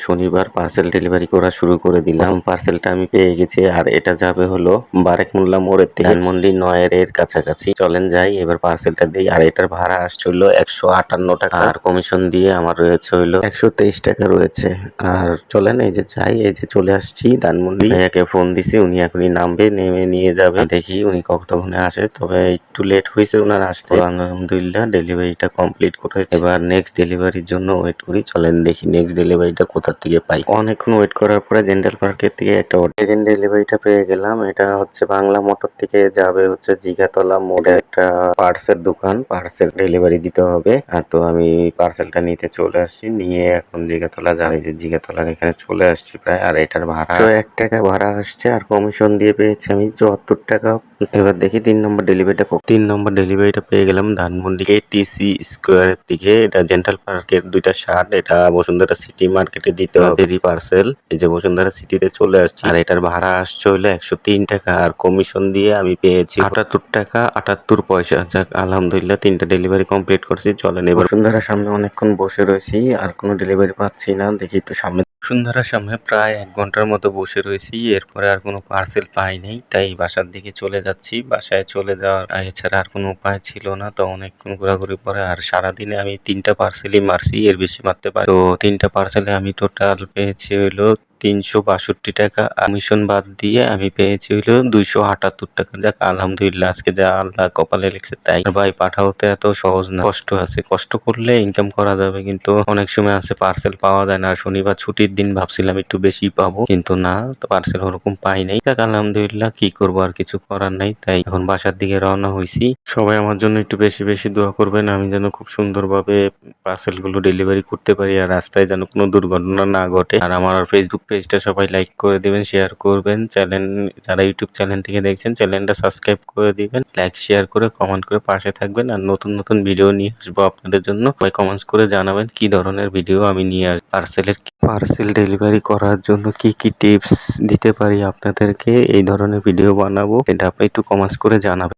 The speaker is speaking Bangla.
শনিবার পার্সেল ডেলিভারি করা শুরু করে দিলাম। পার্সেলটা আমি পেয়ে গেছি আর এটা যাবে হলো বারেকমুল্লা মোড়ের থেকে ধানমন্ডি ৯ এর কাছাকাছি। চলেন যাই এবার পার্সেলটা দেই। আর এটার ভাড়া আসছে হলো ১৫৮ টাকা আর কমিশন দিয়ে আমার রয়েছে হইলো ১২৩ টাকা রয়েছে। আর চলেন এই যে যাই, এই যে চলে আসছি ধানমন্ডি। ভাইয়াকে ফোন দিছি, উনি এখনই নামবে, নেমে নিয়ে যাবে। দেখি উনি কতক্ষণে আসে, তবে একটু লেট হয়েছে উনার আসতে। আলহামদুলিল্লাহ ডেলিভারিটা কমপ্লিট করে এবার নেক্সট ডেলিভারির জন্য ওয়েট করি। চলেন দেখি নেক্সট ডেলিভারিটা কোথা থেকে পাই। অনেকক্ষণ ওয়েট করার পরে জেন্টাল পার্কের থেকে একটা সেকেন্ড ডেলিভারিটা পেয়ে গেলাম। এটা হচ্ছে বাংলা মোটর থেকে যাবে হচ্ছে জিগাতলা মোড়ে একটা পার্সেল দোকান, পার্সেল ডেলিভারি দিতে হবে। আর তো আমি পার্সেলটা নিতে চলে আসছি, নিয়ে এখন জিগাতলা যাই, যে জিগাতলার এখানে চলে আসছি প্রায়। আর এটার ভাড়া ১ টাকা ভাড়া আসছে আর কমিশন দিয়ে পেয়েছি আমি ৭৪ টাকা। এবার দেখি ৩ নম্বর ডেলিভারিটা পেয়ে গেলাম ধানমন্ডি টিসি স্কোয়ারের দিকে। এটা জেন্টাল পার্কের ২টা শার্ট, এটা বসুন্ধরা সিটি মার্কেটে দিতে হবে পার্সেল। এই যে বসুন্ধরা সিটিতে চলে আসছি আর এটার ভাড়া আসছে হইলো ১০৩ টাকা আর কমিশন দিয়ে আমি পেয়েছি ৭৮ টাকা ৭৮ পয়সা। যাক আলহামদুলিল্লাহ ৩টা ডেলিভারি কমপ্লিট করছি। চলেন এবার বসুন্ধরার সামনে অনেকক্ষণ বসে রয়েছি আর কোনো ডেলিভারি পাচ্ছি না, দেখি একটু সামনে। বসুন্ধরার সামনে প্রায় ১ ঘন্টার মতো বসে রয়েছি, এরপরে আর কোনো পার্সেল পাই নাই, তাই বাসার দিকে চলে যাচ্ছি। বাসায় চলে যাওয়ার এছাড়া আর কোনো উপায় ছিল না। তো অনেকক্ষণ ঘোরাঘুরি পরে আর সারাদিনে আমি ৩টা পার্সেলই মারছি, এর বেশি মারতে পারি। তো ৩টা পার্সেলে আমি টোটাল পেয়েছি হইলো ৩৬২ টাকা। কমিশন বাদ দিয়ে আমি পেয়েছি হইলো ২৭৮ টাকা। যাক আলহামদুলিল্লাহ, আজকে যা আল্লাহ কপালে লিখছে তাই। ভাই পাঠাও তো এত সহজ না, কষ্ট আছে। কষ্ট করলে ইনকাম করা যাবে, কিন্তু অনেক সময় আছে পার্সেল পাওয়া যায় না। শনিবার ছুটির দিন ভাবছিলাম একটু বেশি পাবো, কিন্তু না, পার্সেল ওরকম পাই নাই। যাক আলহামদুলিল্লাহ, কি করবো, আর কিছু করার নাই। তাই এখন বাসার দিকে রওনা হইছি। সবাই আমার জন্য একটু বেশি বেশি দোয়া করবেন, আমি যেন খুব সুন্দরভাবে পার্সেল গুলো ডেলিভারি করতে পারি আর রাস্তায় যেন কোনো দুর্ঘটনা না ঘটে। আর আমার ফেসবুক পেজটা সবাই লাইক করে দিবেন, শেয়ার করবেন। চ্যানেল যারা ইউটিউব চ্যানেল থেকে দেখছেন চ্যানেলটা সাবস্ক্রাইব করে দিবেন, লাইক শেয়ার করে কমেন্ট করে পাশে থাকবেন। আর নতুন নতুন ভিডিও নিয়ে আসবো আপনাদের জন্য। সবাই কমেন্টস করে জানাবেন কি ধরনের ভিডিও আমি নিয়ে আসবো। পার্সেল ডেলিভারি করার জন্য কি কি টিপস দিতে পারি আপনাদেরকে, এই ধরনের ভিডিও বানাবো, এটা আপনি একটু কমেন্টস করে জানাবেন।